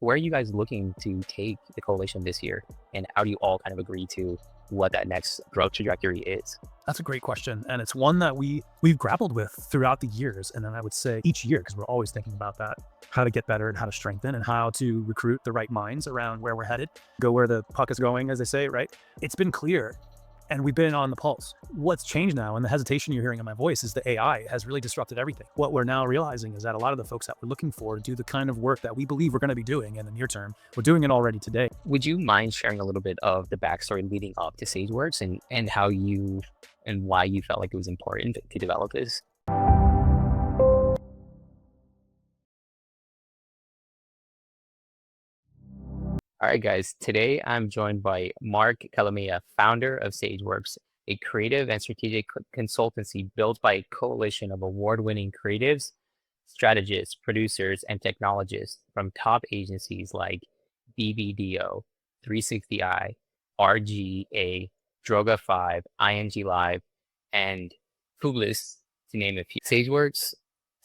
where are you guys looking to take the coalition this year? And how do you all kind of agree to what that next growth trajectory is? That's a great question, and it's one that we've grappled with throughout the years, and then I would say each year, because we're always thinking about that, how to get better and how to strengthen and how to recruit the right minds around where we're headed, go where the puck is going, as they say, right? It's been clear, and we've been on the pulse. What's changed now, and the hesitation you're hearing in my voice, is the AI has really disrupted everything. What we're now realizing is that a lot of the folks that we're looking for to do the kind of work that we believe we're going to be doing in the near term, we're doing it already today. Would you mind sharing a little bit of the backstory leading up to SageWorks and how you and why you felt like it was important to develop this? All right, guys. Today I'm joined by Mark Calamia, founder of SageWorks, a creative and strategic consultancy built by a coalition of award-winning creatives, strategists, producers, and technologists from top agencies like BBDO, 360i, RGA, Droga 5, IMG Live, and Publis, to name a few. SageWorks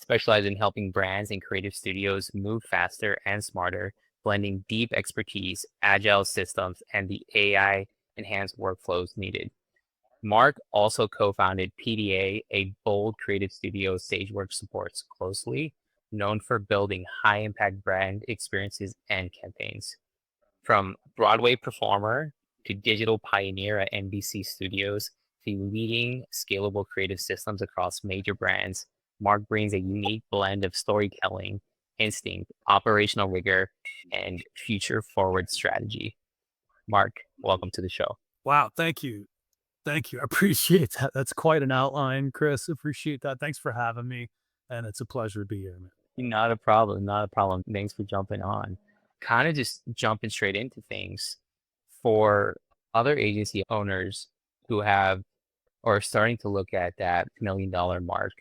specializes in helping brands and creative studios move faster and smarter, blending deep expertise, agile systems, and the AI enhanced workflows needed. Mark also co-founded PDA, a bold creative studio SageWorks supports closely, known for building high-impact brand experiences and campaigns. From Broadway performer to digital pioneer at NBC Studios to leading scalable creative systems across major brands, Mark brings a unique blend of storytelling, instinct, operational rigor, and future forward strategy. Mark, welcome to the show. Wow, thank you. Thank you. I appreciate that. That's quite an outline, Chris. Appreciate that. Thanks for having me. And it's a pleasure to be here, man. Not a problem. Not a problem. Thanks for jumping on. Kind of just jumping straight into things for other agency owners who have or are starting to look at that $1 million mark.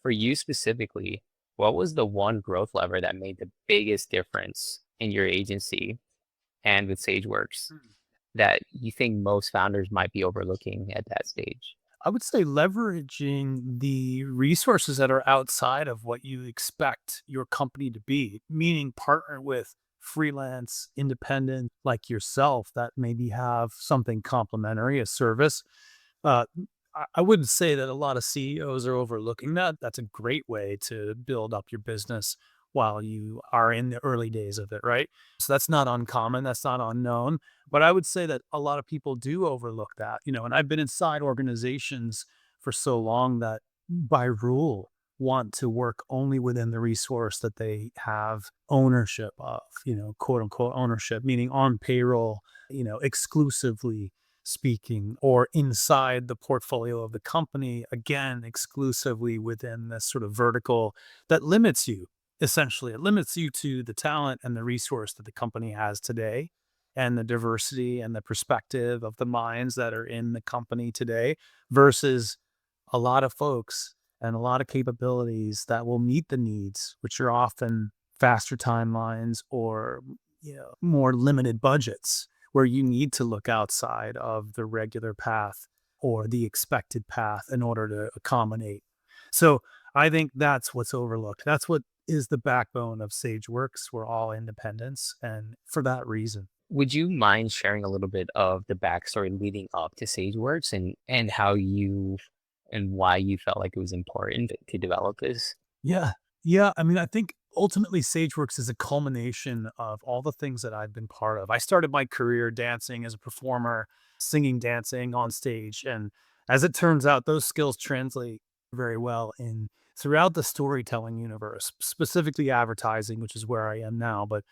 For you specifically, what was the one growth lever that made the biggest difference in your agency and with SageWorks that you think most founders might be overlooking at that stage? I would say leveraging the resources that are outside of what you expect your company to be, meaning partner with freelance, independent like yourself that maybe have something complementary, a service. Uh, I wouldn't say that a lot of CEOs are overlooking that. That's a great way to build up your business while you are in the early days of it, right? So that's not uncommon. That's not unknown. But I would say that a lot of people do overlook that, and I've been inside organizations for so long that by rule want to work only within the resource that they have ownership of, quote unquote ownership, meaning on payroll, exclusively speaking, or inside the portfolio of the company, again, exclusively within this sort of vertical that limits you. Essentially, it limits you to the talent and the resource that the company has today and the diversity and the perspective of the minds that are in the company today versus a lot of folks and a lot of capabilities that will meet the needs, which are often faster timelines or more limited budgets, where you need to look outside of the regular path or the expected path in order to accommodate. So I think that's what's overlooked. That's what is the backbone of SageWorks. We're all independents, and for that reason. Would you mind sharing a little bit of the backstory leading up to SageWorks and how you and why you felt like it was important to develop this? Yeah. Yeah. I mean, I think ultimately SageWorks is a culmination of all the things that I've been part of. I started my career dancing as a performer, singing, dancing on stage. And as it turns out, those skills translate very well in throughout the storytelling universe, specifically advertising, which is where I am now. But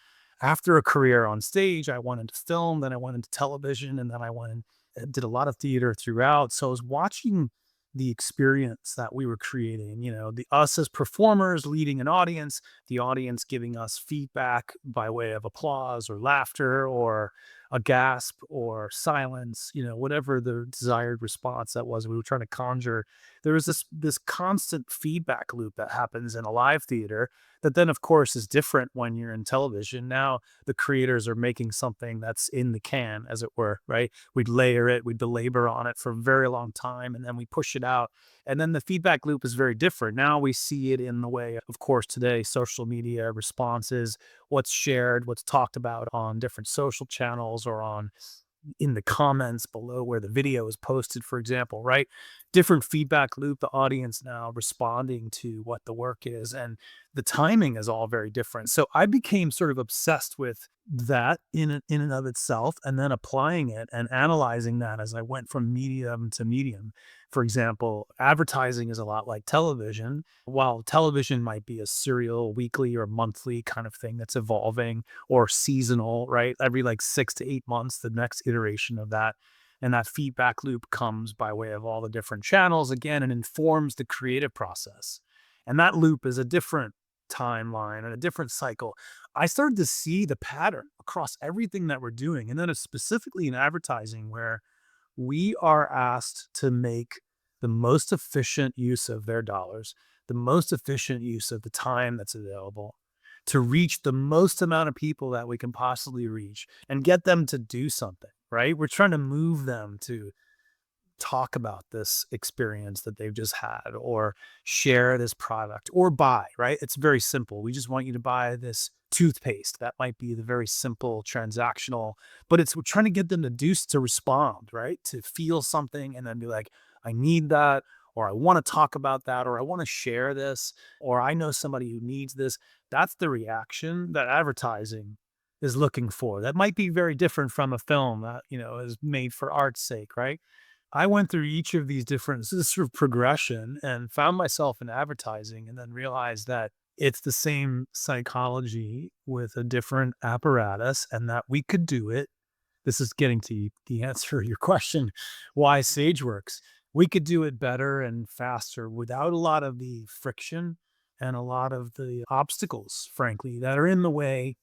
after a career on stage, I went into film, then I went into television, and then I went and did a lot of theater throughout. So I was watching the experience that we were creating, the us as performers leading an audience, the audience giving us feedback by way of applause or laughter or a gasp or silence, whatever the desired response that was we were trying to conjure. There was this constant feedback loop that happens in a live theater that then of course is different when you're in television. Now the creators are making something that's in the can, as it were, right? We'd layer it, we'd belabor on it for a very long time, and then we push it out. And then the feedback loop is very different. Now we see it in the way, of course, today, social media responses, what's shared, what's talked about on different social channels or on in the comments below where the video is posted, for example, right? Different feedback loop, the audience now responding to what the work is, and the timing is all very different. So I became sort of obsessed with that in and of itself, and then applying it and analyzing that as I went from medium to medium. For example, advertising is a lot like television. While television might be a serial, weekly, or monthly kind of thing that's evolving, or seasonal, right? Every like 6 to 8 months, the next iteration of that. And that feedback loop comes by way of all the different channels again and informs the creative process. And that loop is a different timeline and a different cycle. I started to see the pattern across everything that we're doing. And then it's specifically in advertising where we are asked to make the most efficient use of their dollars, the most efficient use of the time that's available to reach the most amount of people that we can possibly reach and get them to do something, right? We're trying to move them to talk about this experience that they've just had or share this product or buy, right? It's very simple. We just want you to buy this toothpaste. That might be the very simple transactional, but it's we're trying to get them to to respond, right? To feel something and then be like, I need that, or I want to talk about that, or I want to share this, or I know somebody who needs this. That's the reaction that advertising is looking for. That might be very different from a film that, is made for art's sake, right? I went through each of these different this sort of progression and found myself in advertising and then realized that it's the same psychology with a different apparatus and that we could do it. This is getting to the answer to your question, why Sage works. We could do it better and faster without a lot of the friction and a lot of the obstacles, frankly, that are in the way,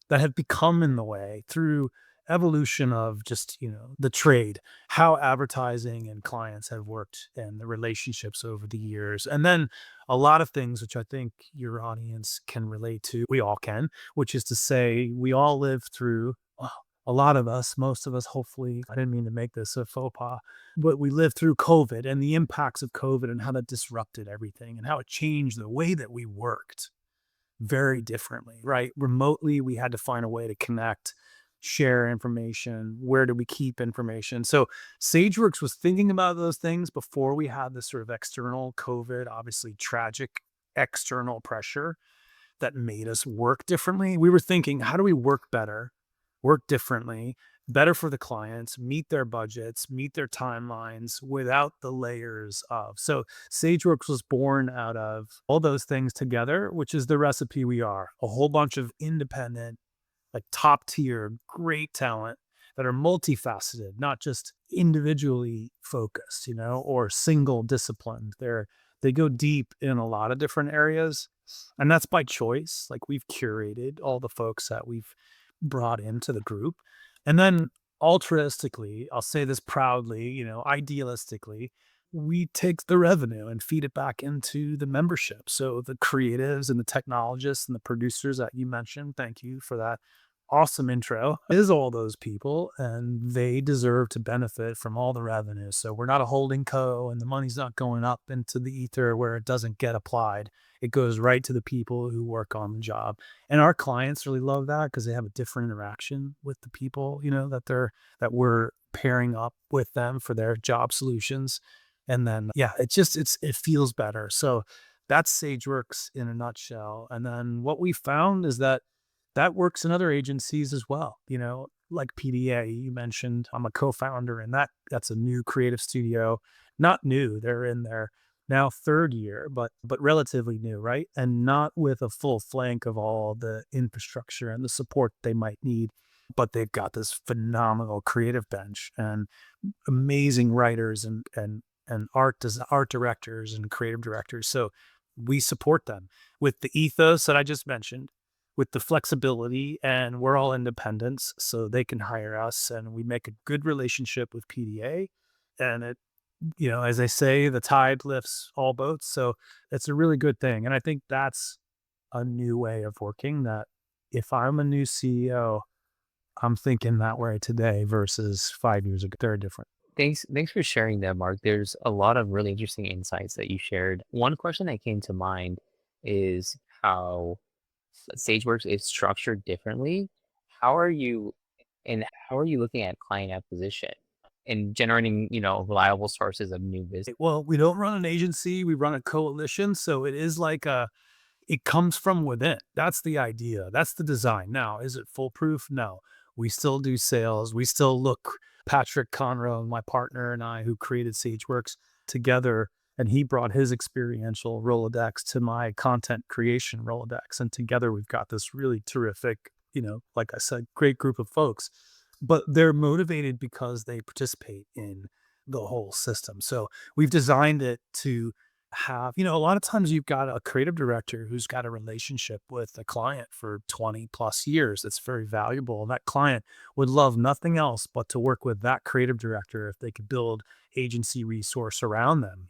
that have become in the way through evolution of just, the trade, how advertising and clients have worked and the relationships over the years. And then a lot of things which I think your audience can relate to, we all can, which is to say, we all live through, well, a lot of us, most of us, hopefully, I didn't mean to make this a faux pas, but we lived through COVID and the impacts of COVID and how that disrupted everything and how it changed the way that we worked very differently, right? Remotely, we had to find a way to connect, share information. Where do we keep information? So SageWorks was thinking about those things before we had this sort of external COVID, obviously tragic external pressure that made us work differently. We were thinking, how do we work better, work differently, better for the clients, meet their budgets, meet their timelines without the layers of. So SageWorks was born out of all those things together, which is the recipe we are. A whole bunch of independent, like top tier, great talent that are multifaceted, not just individually focused, or single disciplined. They go deep in a lot of different areas. And that's by choice. Like we've curated all the folks that we've brought into the group. And then altruistically, I'll say this proudly, idealistically, we take the revenue and feed it back into the membership. So the creatives and the technologists and the producers that you mentioned, thank you for that awesome intro, is all those people and they deserve to benefit from all the revenue. So we're not a holding co and the money's not going up into the ether where it doesn't get applied. It goes right to the people who work on the job. And our clients really love that because they have a different interaction with the people, that we're pairing up with them for their job solutions. And then yeah, it feels better. So that's SageWorks in a nutshell. And then what we found is that that works in other agencies as well, like PDA you mentioned. I'm a co-founder in that's a new creative studio. Not new, they're in their now third year, but relatively new, right? And not with a full flank of all the infrastructure and the support they might need. But they've got this phenomenal creative bench and amazing writers and art directors and creative directors. So we support them with the ethos that I just mentioned, with the flexibility, and we're all independents, so they can hire us and we make a good relationship with PDA. And it, as I say, the tide lifts all boats. So it's a really good thing. And I think that's a new way of working that if I'm a new CEO, I'm thinking that way today versus 5 years ago. They're different. Thanks for sharing that, Mark. There's a lot of really interesting insights that you shared. One question that came to mind is how SageWorks is structured differently. How are you how are you looking at client acquisition and generating, reliable sources of new business? Well, we don't run an agency, we run a coalition, so it is like a it comes from within. That's the idea. That's the design. Now, is it foolproof? No. We still do sales. We still look Patrick Conroe, my partner, and I, who created SageWorks together, and he brought his experiential Rolodex to my content creation Rolodex. And together we've got this really terrific, like I said, great group of folks. But they're motivated because they participate in the whole system. So we've designed it to have, a lot of times you've got a creative director who's got a relationship with a client for 20 plus years. It's very valuable. And that client would love nothing else but to work with that creative director if they could build agency resource around them.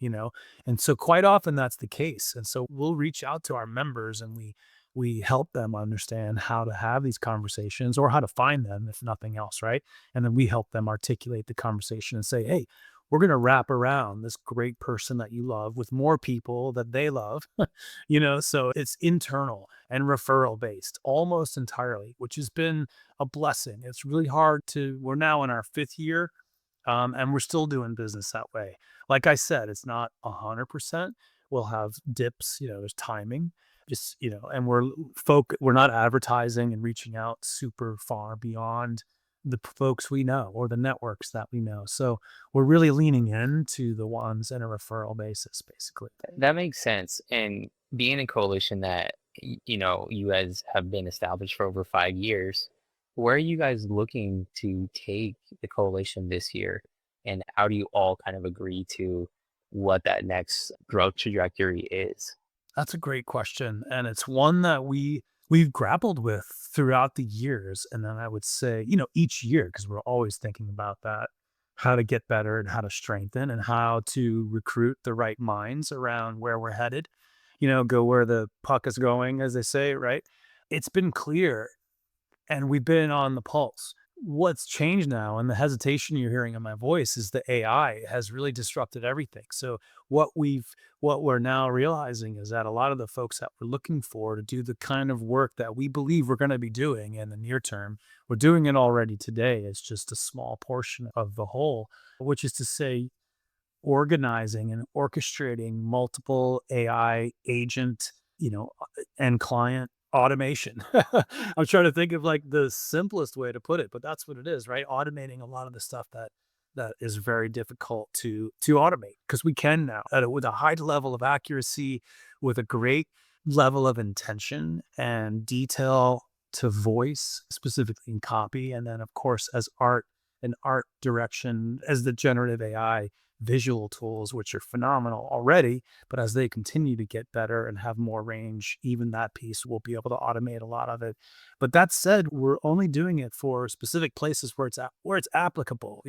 And so quite often that's the case. And so we'll reach out to our members and we help them understand how to have these conversations or how to find them, if nothing else, right? And then we help them articulate the conversation and say, hey, we're going to wrap around this great person that you love with more people that they love, so it's internal and referral based almost entirely, which has been a blessing. It's really hard we're now in our fifth year, and we're still doing business that way. Like I said, it's not 100%. We'll have dips, there's timing, just, and we're not advertising and reaching out super far beyond the folks we know or the networks that we know. So we're really leaning into the ones in a referral basis, basically. That makes sense. And being a coalition that, you guys have been established for over 5 years, where are you guys looking to take the coalition this year? And how do you all kind of agree to what that next growth trajectory is? That's a great question, and it's one that we've grappled with throughout the years, and then I would say, each year, because we're always thinking about that, how to get better and how to strengthen and how to recruit the right minds around where we're headed, go where the puck is going, as they say, right? It's been clear and we've been on the pulse. What's changed now, and the hesitation you're hearing in my voice, is the AI has really disrupted everything. So what we're now realizing is that a lot of the folks that we're looking for to do the kind of work that we believe we're going to be doing in the near term, we're doing it already today. It's just a small portion of the whole, which is to say, organizing and orchestrating multiple AI agent, and client automation. I'm trying to think of like the simplest way to put it, but that's what it is, right? Automating a lot of the stuff that is very difficult to automate because we can now with a high level of accuracy, with a great level of intention and detail to voice, specifically in copy, and then of course as art and art direction as the generative AI visual tools, which are phenomenal already. But as they continue to get better and have more range, even that piece will be able to automate a lot of it. But that said, we're only doing it for specific places where it's applicable.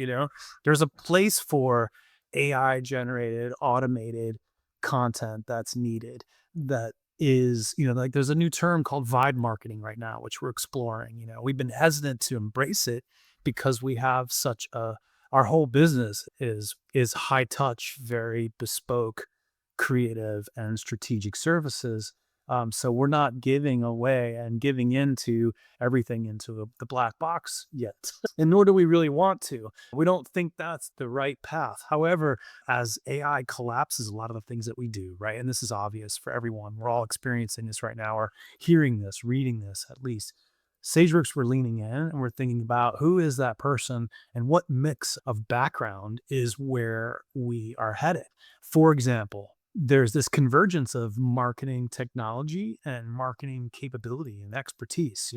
There's a place for AI generated, automated content that's needed. That is, like there's a new term called vibe marketing right now, which we're exploring. We've been hesitant to embrace it because we have such a our whole business is high touch, very bespoke, creative, and strategic services. So we're not giving away and giving into everything into the black box yet, and nor do we really want to. We don't think that's the right path. However, as AI collapses a lot of the things that we do, right, and this is obvious for everyone, we're all experiencing this right now, or hearing this, reading this at least. SageWorks, we're leaning in and we're thinking about who is that person and what mix of background is where we are headed. For example, there's this convergence of marketing technology and marketing capability and expertise.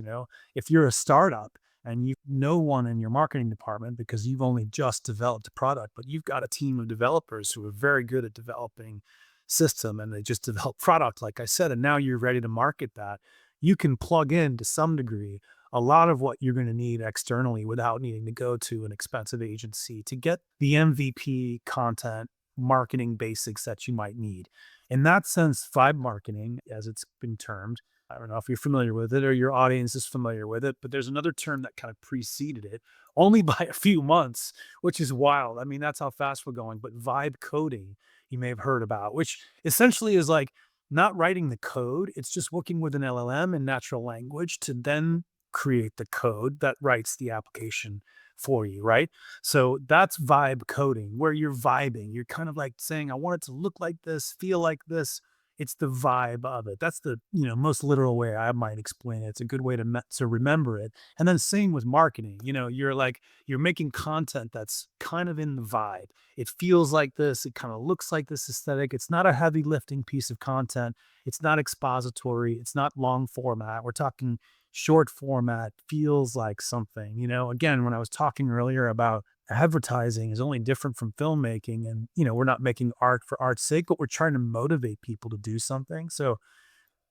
If you're a startup and you no one in your marketing department because you've only just developed a product, but you've got a team of developers who are very good at developing system and they just develop product, like I said, and now you're ready to market that, you can plug in to some degree a lot of what you're going to need externally without needing to go to an expensive agency to get the MVP content marketing basics that you might need. In that sense, vibe marketing, as it's been termed, I don't know if you're familiar with it or your audience is familiar with it, but there's another term that kind of preceded it only by a few months, which is wild. I mean, that's how fast we're going. But vibe coding, you may have heard about, which essentially is like not writing the code. It's just working with an LLM in natural language to then create the code that writes the application for you, right? So that's vibe coding where you're vibing. You're kind of like saying, I want it to look like this, feel like this. It's the vibe of it. That's the, most literal way I might explain it. It's a good way to remember it. And then same with marketing. You're making content that's kind of in the vibe. It feels like this. It kind of looks like this aesthetic. It's not a heavy lifting piece of content. It's not expository. It's not long format. We're talking short format, feels like something. Again, when I was talking earlier about advertising is only different from filmmaking, and we're not making art for art's sake, but we're trying to motivate people to do something. So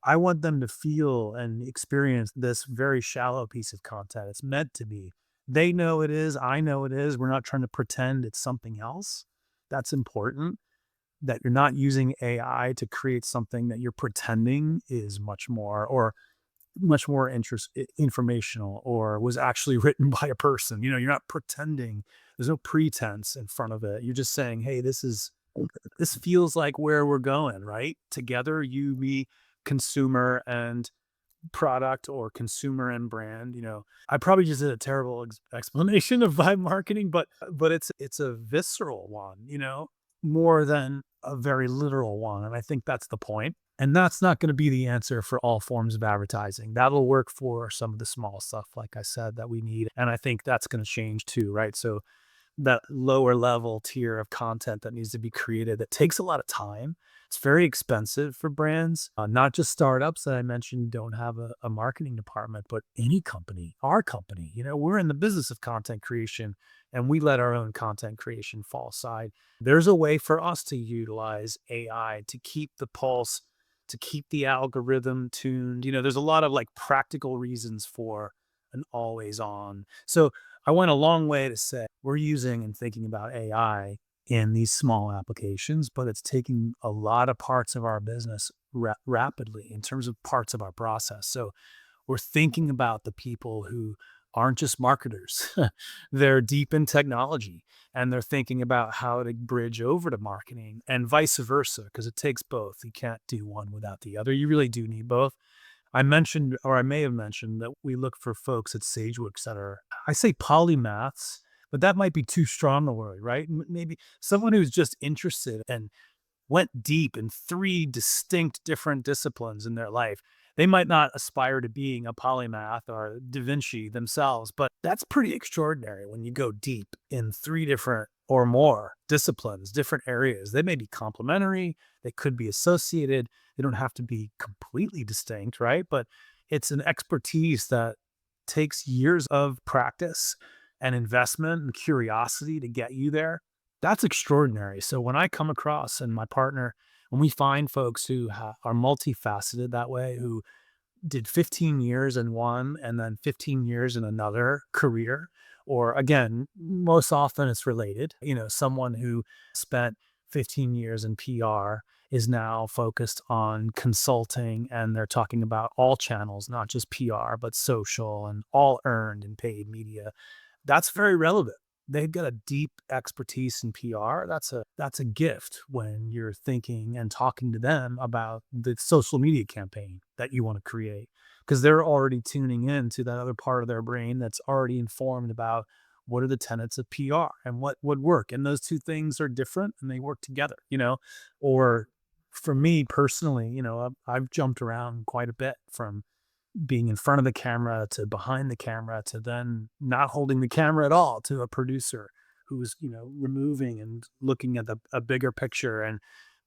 I want them to feel and experience this very shallow piece of content. It's meant to be. They know it is. I know it is. We're not trying to pretend it's something else. That's important. That you're not using AI to create something that you're pretending is much more informational or was actually written by a person. You're not pretending. There's no pretense in front of it. You're just saying, hey, this feels like where we're going, right? Together, you, me, consumer and product, or consumer and brand. I probably just did a terrible explanation of vibe marketing, but it's a visceral one, more than a very literal one. And I think that's the point. And that's not going to be the answer for all forms of advertising. That'll work for some of the small stuff, like I said, that we need. And I think that's going to change too, right? So that lower level tier of content that needs to be created that takes a lot of time. It's very expensive for brands, not just startups that I mentioned don't have a marketing department, but any company, our company. We're in the business of content creation and we let our own content creation fall aside. There's a way for us to utilize AI to keep the pulse, to keep the algorithm tuned. There's a lot of like practical reasons for an always on. So I went a long way to say we're using and thinking about AI in these small applications, but it's taking a lot of parts of our business rapidly in terms of parts of our process. So we're thinking about the people who aren't just marketers. They're deep in technology and they're thinking about how to bridge over to marketing and vice versa, because it takes both. You can't do one without the other. You really do need both. I mentioned, or I may have mentioned, that we look for folks at SageWorks that are, I say polymaths, but that might be too strong a word, right? Maybe someone who's just interested and went deep in three distinct different disciplines in their life. They might not aspire to being a polymath or Da Vinci themselves, but that's pretty extraordinary when you go deep in three different or more disciplines, different areas. They may be complementary, they could be associated, they don't have to be completely distinct, right? But it's an expertise that takes years of practice and investment and curiosity to get you there. That's extraordinary. So when I come across, and my partner, when we find folks who are multifaceted that way, who did 15 years in one and then 15 years in another career, or again, most often it's related, someone who spent 15 years in PR is now focused on consulting, and they're talking about all channels, not just PR, but social and all earned and paid media. That's very relevant. They've got a deep expertise in PR. That's a gift when you're thinking and talking to them about the social media campaign that you want to create, because they're already tuning in to that other part of their brain that's already informed about what are the tenets of PR and what would work. And those two things are different and they work together, or for me personally, I've jumped around quite a bit from being in front of the camera to behind the camera to then not holding the camera at all to a producer who's removing and looking at a bigger picture. And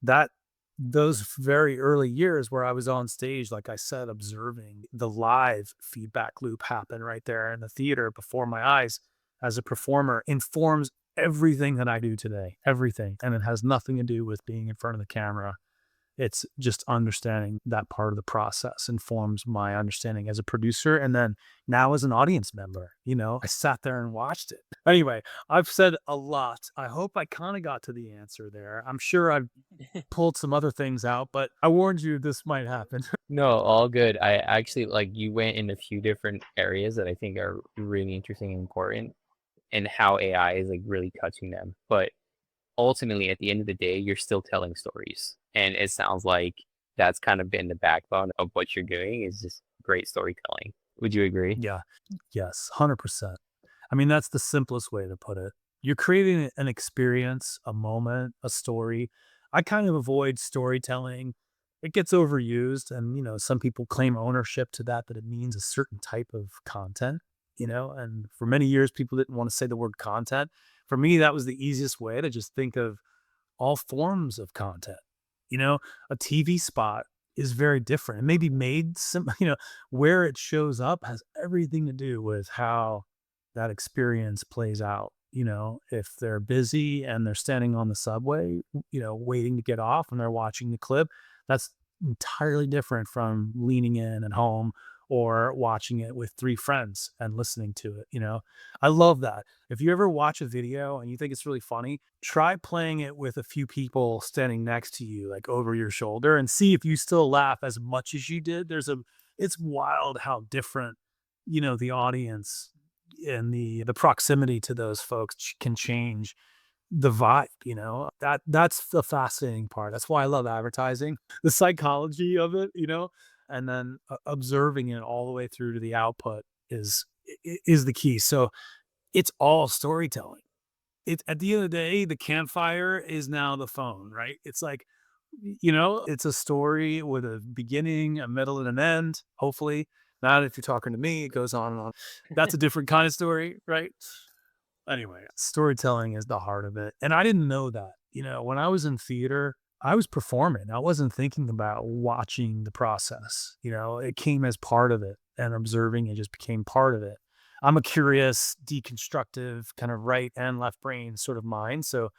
that those very early years where I was on stage, like I said, observing the live feedback loop happen right there in the theater before my eyes as a performer informs everything that I do today, everything. And it has nothing to do with being in front of the camera. It's just understanding that part of the process informs my understanding as a producer. And then now as an audience member, I sat there and watched it. Anyway, I've said a lot. I hope I kind of got to the answer there. I'm sure I've pulled some other things out, but I warned you this might happen. No, all good. I actually like you went in a few different areas that I think are really interesting and important, and how AI is like really touching them. But ultimately, at the end of the day, you're still telling stories. And it sounds like that's kind of been the backbone of what you're doing is just great storytelling. Would you agree? Yeah. Yes, 100%. I mean, that's the simplest way to put it. You're creating an experience, a moment, a story. I kind of avoid storytelling. It gets overused, and some people claim ownership to that it means a certain type of content, and for many years people didn't want to say the word content. For me, that was the easiest way to just think of all forms of content. You know, a TV spot is very different. It may be made some, where it shows up has everything to do with how that experience plays out. If they're busy and they're standing on the subway, waiting to get off and they're watching the clip, that's entirely different from leaning in at home or watching it with three friends and listening to it. I love that. If you ever watch a video and you think it's really funny, try playing it with a few people standing next to you, like over your shoulder, and see if you still laugh as much as you did. It's wild how different, the audience and the proximity to those folks can change the vibe. That's the fascinating part. That's why I love advertising, the psychology of it, and then observing it all the way through to the output is the key. So it's all storytelling. At the end of the day, the campfire is now the phone, right? It's like, it's a story with a beginning, a middle, and an end, hopefully. Not if you're talking to me, it goes on and on. That's a different kind of story, right? Anyway, storytelling is the heart of it. And I didn't know that. When I was in theater, I was performing. I wasn't thinking about watching the process. It came as part of it, and observing it just became part of it. I'm a curious, deconstructive, kind of right and left brain sort of mind. So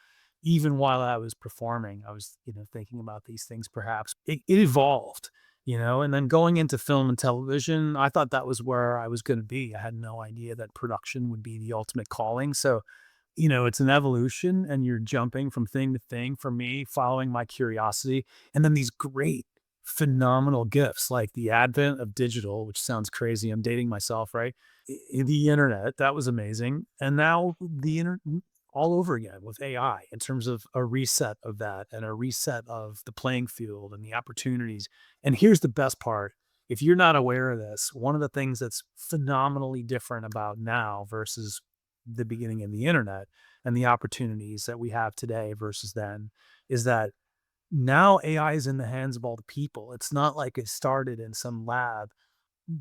even while I was performing, I was, thinking about these things perhaps. It evolved, and then going into film and television, I thought that was where I was going to be. I had no idea that production would be the ultimate calling. So it's an evolution, and you're jumping from thing to thing for me, following my curiosity. And then these great, phenomenal gifts like the advent of digital, which sounds crazy. I'm dating myself, right? The internet, that was amazing. And now the internet all over again with AI in terms of a reset of that and a reset of the playing field and the opportunities. And here's the best part. If you're not aware of this, one of the things that's phenomenally different about now versus the beginning of the internet and the opportunities that we have today versus then is that now AI is in the hands of all the people. It's not like it started in some lab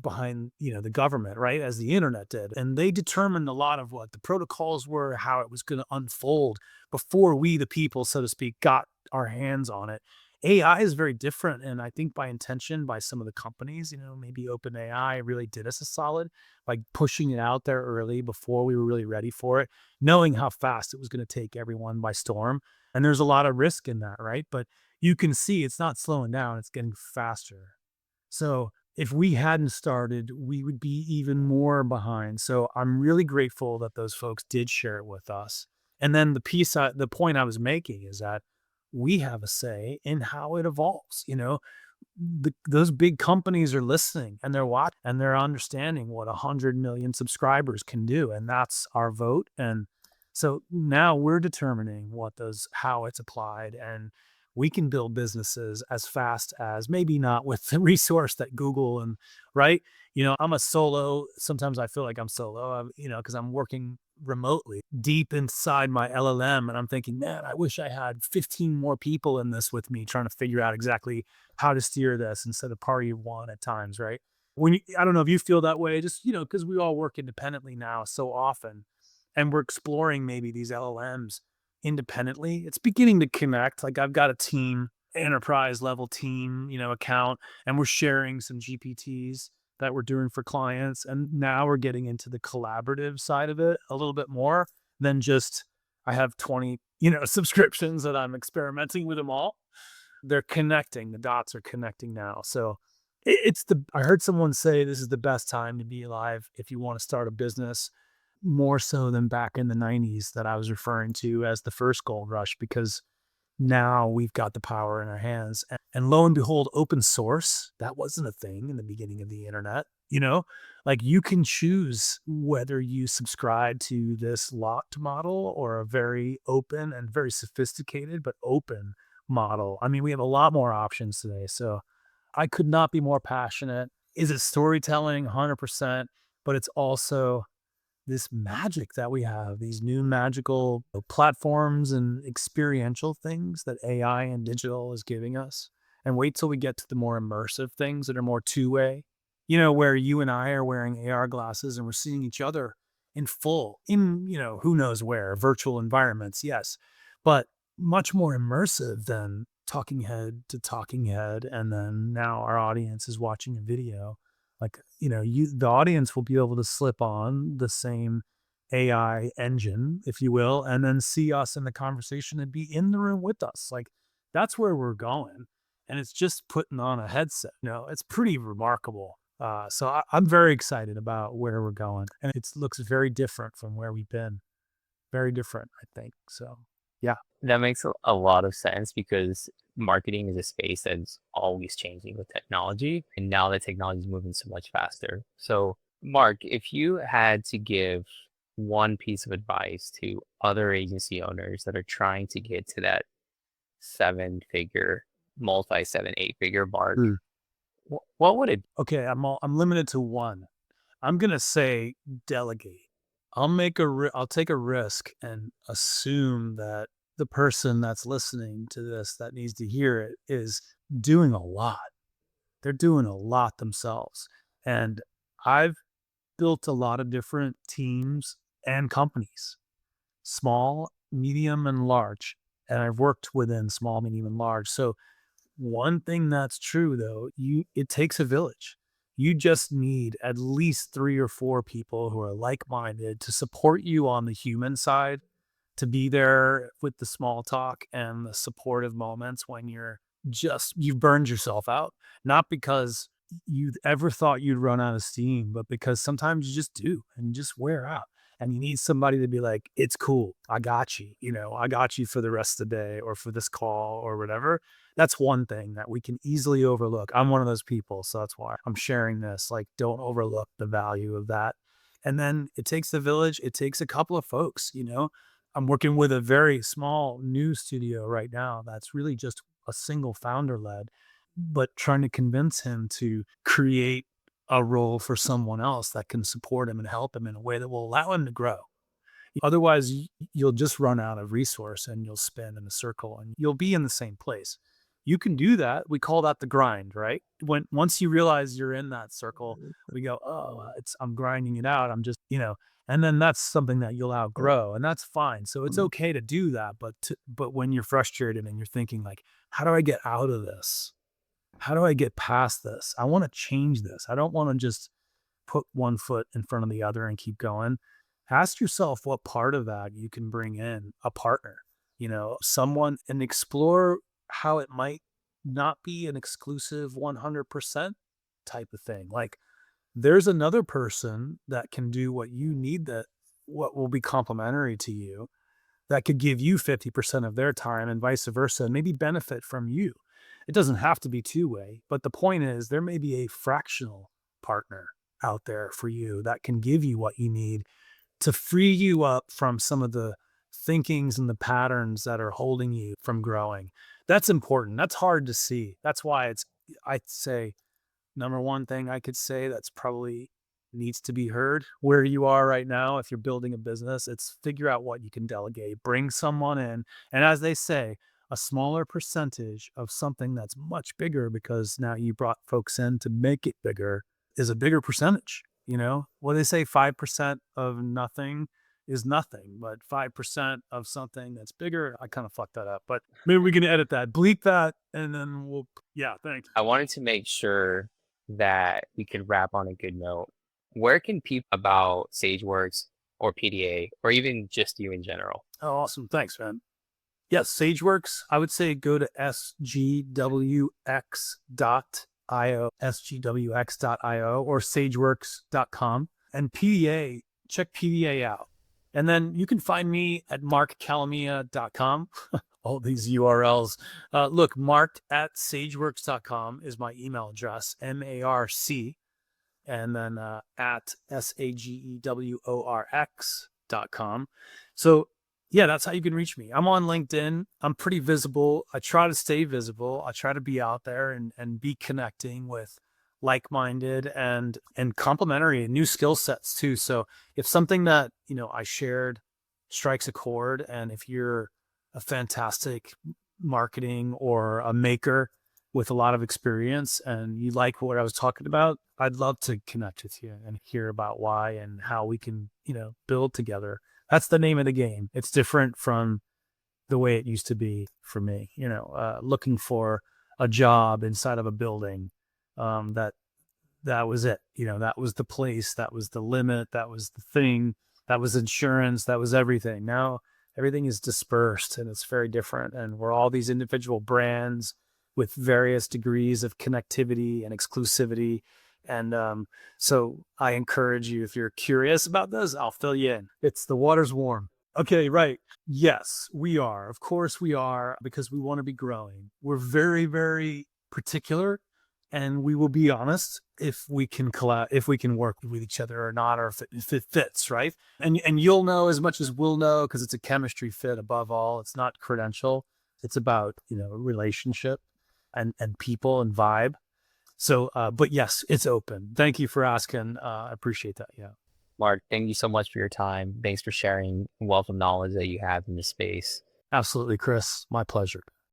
behind, the government, right? As the internet did. And they determined a lot of what the protocols were, how it was going to unfold before we, the people, so to speak, got our hands on it. AI is very different. And I think by intention, by some of the companies, maybe OpenAI really did us a solid by pushing it out there early before we were really ready for it, knowing how fast it was going to take everyone by storm. And there's a lot of risk in that, right? But you can see it's not slowing down, it's getting faster. So if we hadn't started, we would be even more behind. So I'm really grateful that those folks did share it with us. And then the point I was making is that we have a say in how it evolves. Those big companies are listening, and they're watching, and they're understanding what 100 million subscribers can do. And that's our vote. And so now we're determining how it's applied, and we can build businesses as fast as, maybe not with the resource that Google and right. I'm a solo. Sometimes I feel like I'm solo, because I'm working remotely deep inside my LLM. And I'm thinking, man, I wish I had 15 more people in this with me trying to figure out exactly how to steer this instead of party of one at times. Right. I don't know if you feel that way, just, because we all work independently now so often, and we're exploring maybe these LLMs independently. It's beginning to connect. Like I've got a team, enterprise level team, account, and we're sharing some GPTs that we're doing for clients. And now we're getting into the collaborative side of it a little bit more than just I have 20, subscriptions that I'm experimenting with them all. They're connecting, the dots are connecting now. So I heard someone say this is the best time to be alive if you want to start a business, more so than back in the 90s that I was referring to as the first gold rush, because now we've got the power in our hands. And lo and behold, open source, that wasn't a thing in the beginning of the internet. Like you can choose whether you subscribe to this locked model or a very open and very sophisticated, but open model. I mean, we have a lot more options today. So I could not be more passionate. Is it storytelling? 100%. But it's also this magic that we have, these new magical platforms and experiential things that AI and digital is giving us. And wait till we get to the more immersive things that are more two-way, where you and I are wearing AR glasses and we're seeing each other in full, in, who knows where, virtual environments, yes, but much more immersive than talking head to talking head. And then now our audience is watching a video like, the audience will be able to slip on the same AI engine, if you will, and then see us in the conversation and be in the room with us. Like, that's where we're going. And it's just putting on a headset. It's pretty remarkable. I'm very excited about where we're going. And it looks very different from where we've been. Very different, I think. So, yeah. That makes a lot of sense because marketing is a space that's always changing with technology. And now that technology is moving so much faster. So, Mark, if you had to give one piece of advice to other agency owners that are trying to get to that seven figure, multi seven, eight figure mark, Mm. what would it? Okay, I'm limited to one. I'm gonna say delegate. I'll take a risk and assume that the person that's listening to this that needs to hear it is doing a lot. They're doing a lot themselves. And I've built a lot of different teams and companies, small, medium, and large. And I've worked within small, medium, and large. So one thing that's true though, it takes a village. You just need at least 3 or 4 people who are like-minded to support you on the human side, to be there with the small talk and the supportive moments when you've burned yourself out, not because you ever thought you'd run out of steam, but because sometimes you just do and you just wear out. And you need somebody to be like, it's cool. I got you. I got you for the rest of the day or for this call or whatever. That's one thing that we can easily overlook. I'm one of those people. So that's why I'm sharing this. Like, don't overlook the value of that. And then it takes the village, it takes a couple of folks. I'm working with a very small new studio right now that's really just a single founder led, but trying to convince him to create a role for someone else that can support him and help him in a way that will allow him to grow. Otherwise, you'll just run out of resource and you'll spin in a circle and you'll be in the same place. You can do that. We call that the grind, right? Once you realize you're in that circle, we go, oh, I'm grinding it out. And then that's something that you'll outgrow, and that's fine. So it's okay to do that, but when you're frustrated and you're thinking like, how do I get out of this? How do I get past this? I want to change this. I don't want to just put one foot in front of the other and keep going. Ask yourself what part of that you can bring in a partner, someone, and explore how it might not be an exclusive 100% type of thing. Like, there's another person that can do what you need, that what will be complementary to you, that could give you 50% of their time and vice versa, and maybe benefit from you. It doesn't have to be two-way, but the point is there may be a fractional partner out there for you that can give you what you need to free you up from some of the thinkings and the patterns that are holding you from growing. That's important. That's hard to see. That's why I'd say, number one thing I could say that's probably needs to be heard where you are right now. If you're building a business, it's figure out what you can delegate, bring someone in. And as they say, a smaller percentage of something that's much bigger, because now you brought folks in to make it bigger, is a bigger percentage. What they say, 5% of nothing is nothing, but 5% of something that's bigger. I kind of fucked that up, but maybe we can edit that, bleep that, and then yeah, thanks. I wanted to make sure that we could wrap on a good note. Where can people about SageWorks or PDA or even just you in general? Oh, awesome. Thanks, man. Yes, SageWorks, I would say go to sgwx.io, or sageworks.com. And PDA, check PDA out. And then you can find me at markcalamia.com. All these URLs. Look, mark@sageworks.com is my email address, MARC, and then at SAGEWORX.com. So Yeah, that's how you can reach me. I'm on LinkedIn. I'm pretty visible. I try to stay visible. I try to be out there and be connecting with like-minded and complementary and new skill sets too. So if something that, I shared strikes a chord, and if you're a fantastic marketing or a maker with a lot of experience and you like what I was talking about, I'd love to connect with you and hear about why and how we can, build together. That's the name of the game. It's different from the way it used to be for me, looking for a job inside of a building. That was it. That was the place, that was the limit, that was the thing, that was insurance, that was everything. Now everything is dispersed and it's very different. And we're all these individual brands with various degrees of connectivity and exclusivity. And so I encourage you, if you're curious about this, I'll fill you in. It's the water's warm. Okay, right. Yes, we are. Of course, we are, because we want to be growing. We're very, very particular, and we will be honest if we can if we can work with each other or not, or if it fits, right? And you'll know as much as we'll know, because it's a chemistry fit above all. It's not credential. It's about relationship and people and vibe. So, but yes, it's open. Thank you for asking. I appreciate that. Yeah, Mark, thank you so much for your time. Thanks for sharing wealth of knowledge that you have in this space. absolutely, Chris. My pleasure.